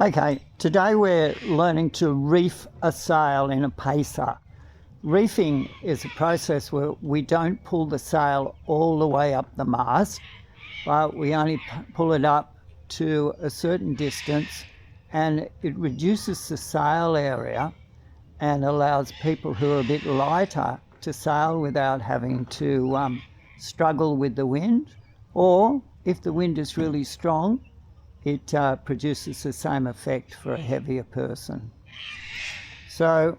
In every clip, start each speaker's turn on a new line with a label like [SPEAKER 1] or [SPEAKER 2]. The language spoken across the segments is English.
[SPEAKER 1] Okay, today we're learning to reef a sail in a pacer. Reefing is a process where we don't pull the sail all the way up the mast, but we only pull it up to a certain distance, and it reduces the sail area and allows people who are a bit lighter to sail without having to struggle with the wind, or if the wind is really strong, it produces the same effect for a heavier person. So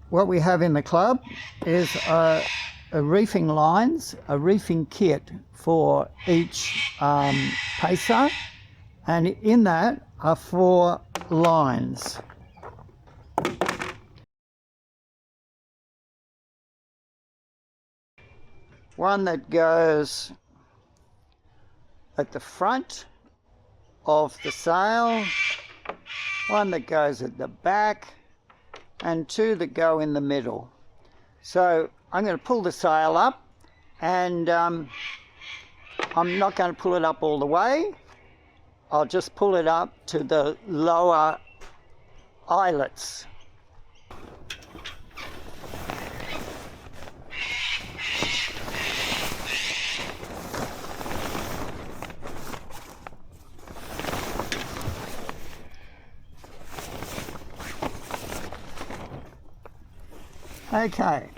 [SPEAKER 1] what we have in the club is a reefing lines, a reefing kit for each pacer, and in that are 4 lines. One that goes at the front of the sail, one that goes at the back, and 2 that go in the middle. So I'm going to pull the sail up, and I'm not going to pull it up all the way. I'll just pull it up to the lower eyelets. Okay,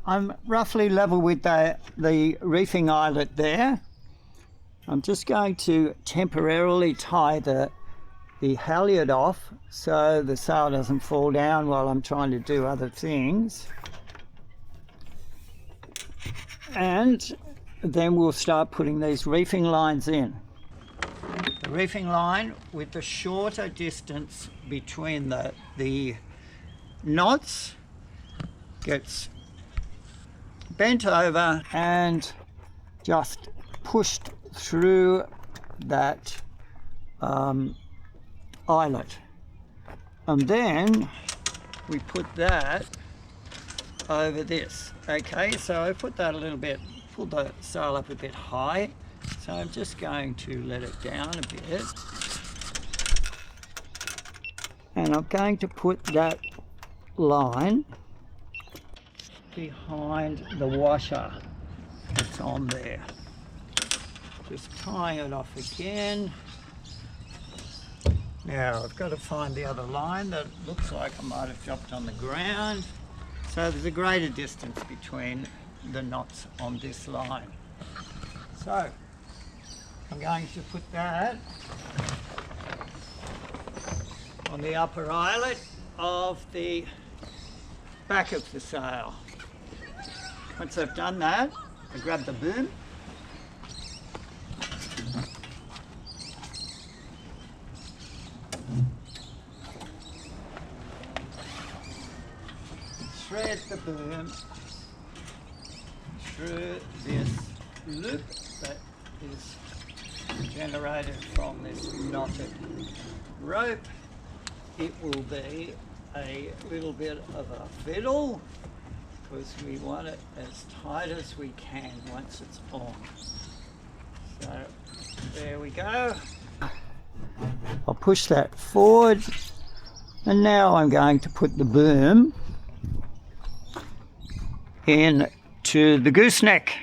[SPEAKER 1] I'm roughly level with the reefing eyelet there. I'm just going to temporarily tie the halyard off so the sail doesn't fall down while I'm trying to do other things. And then we'll start putting these reefing lines in. The reefing line with the shorter distance between the knots gets bent over and just pushed through that eyelet, and then we put that over this. Okay, so I put that a little bit, pull the sail up a bit high, so I'm just going to let it down a bit, and I'm going to put that line behind the washer that's on there. Just tying it off again. Now I've got to find the other line that looks like I might have dropped on the ground. So there's a greater distance between the knots on this line. So I'm going to put that on the upper eyelet of the back of the sail. Once I've done that, I grab the boom, thread the boom through this loop that is generated from this knotted rope. It will be a little bit of a fiddle because we want it as tight as we can once it's on. So there we go. I'll push that forward, and now I'm going to put the boom into the gooseneck.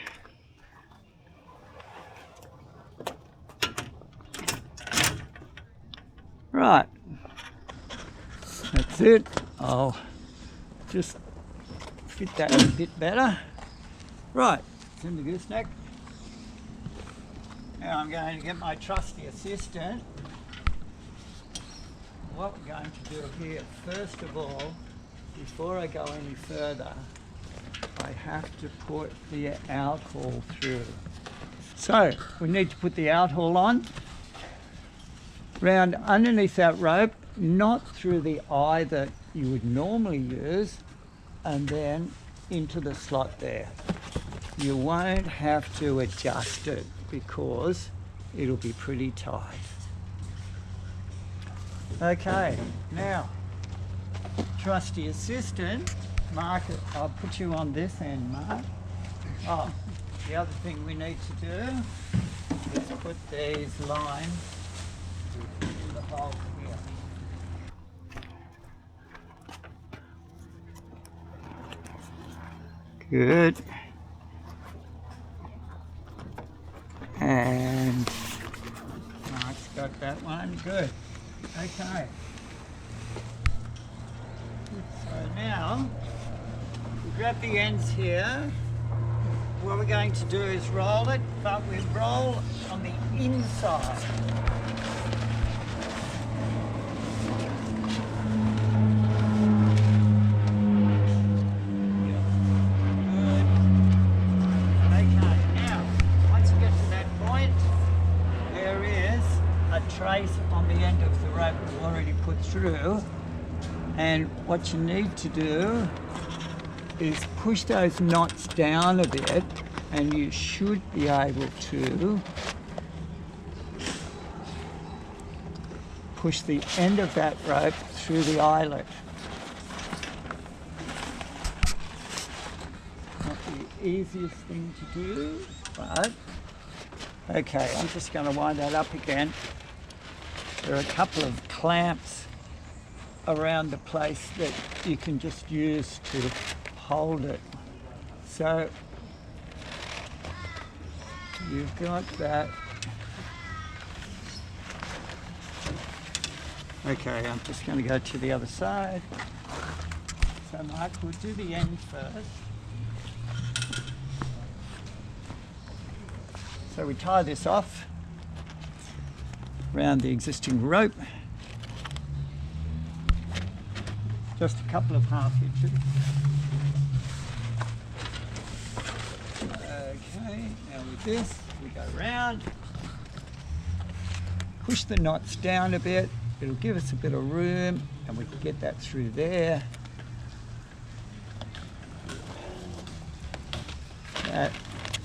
[SPEAKER 1] Right, that's it. I'll just fit that a bit better. Right, it's in the gooseneck. Now I'm going to get my trusty assistant. What we're going to do here, first of all, before I go any further, I have to put the outhaul through. So we need to put the outhaul on, round underneath that rope, not through the eye that you would normally use, and then into the slot there. You won't have to adjust it because it'll be pretty tight. Okay, now, trusty assistant, Mark, I'll put you on this end, Mark. Oh, the other thing we need to do is put these lines in the hole here. Good. And Mark's got that one. Good. Okay. So now we grab the ends here. What we're going to do is roll it, but we roll on the inside. Trace on the end of the rope we've already put through, and what you need to do is push those knots down a bit, and you should be able to push the end of that rope through the eyelet. Not the easiest thing to do, but okay, I'm just going to wind that up again. There are a couple of clamps around the place that you can just use to hold it. So you've got that. Okay, I'm just going to go to the other side. So Mark, we'll do the end first. So we tie this off around the existing rope. Just a couple of half hitches. Okay, now with this, we go round, push the knots down a bit. It'll give us a bit of room, and we can get that through there. That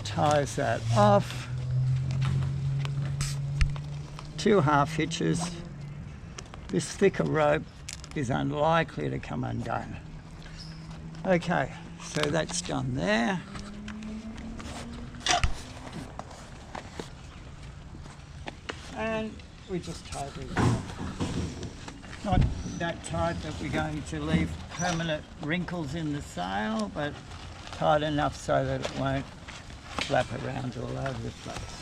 [SPEAKER 1] ties that off. 2 half hitches. This thicker rope is unlikely to come undone. Okay, so that's done there. And we just tie these off. Not that tight that we're going to leave permanent wrinkles in the sail, but tight enough so that it won't flap around all over the place.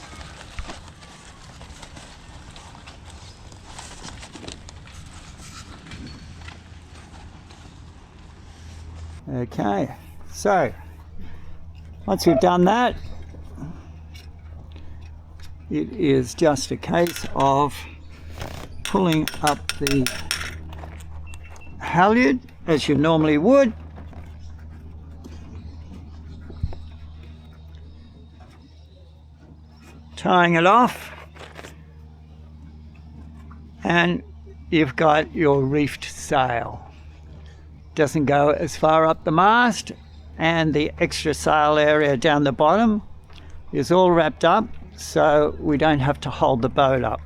[SPEAKER 1] Okay, so once we've done that, it is just a case of pulling up the halyard as you normally would, tying it off, and you've got your reefed sail. Doesn't go as far up the mast, and the extra sail area down the bottom is all wrapped up, so we don't have to hold the boat up.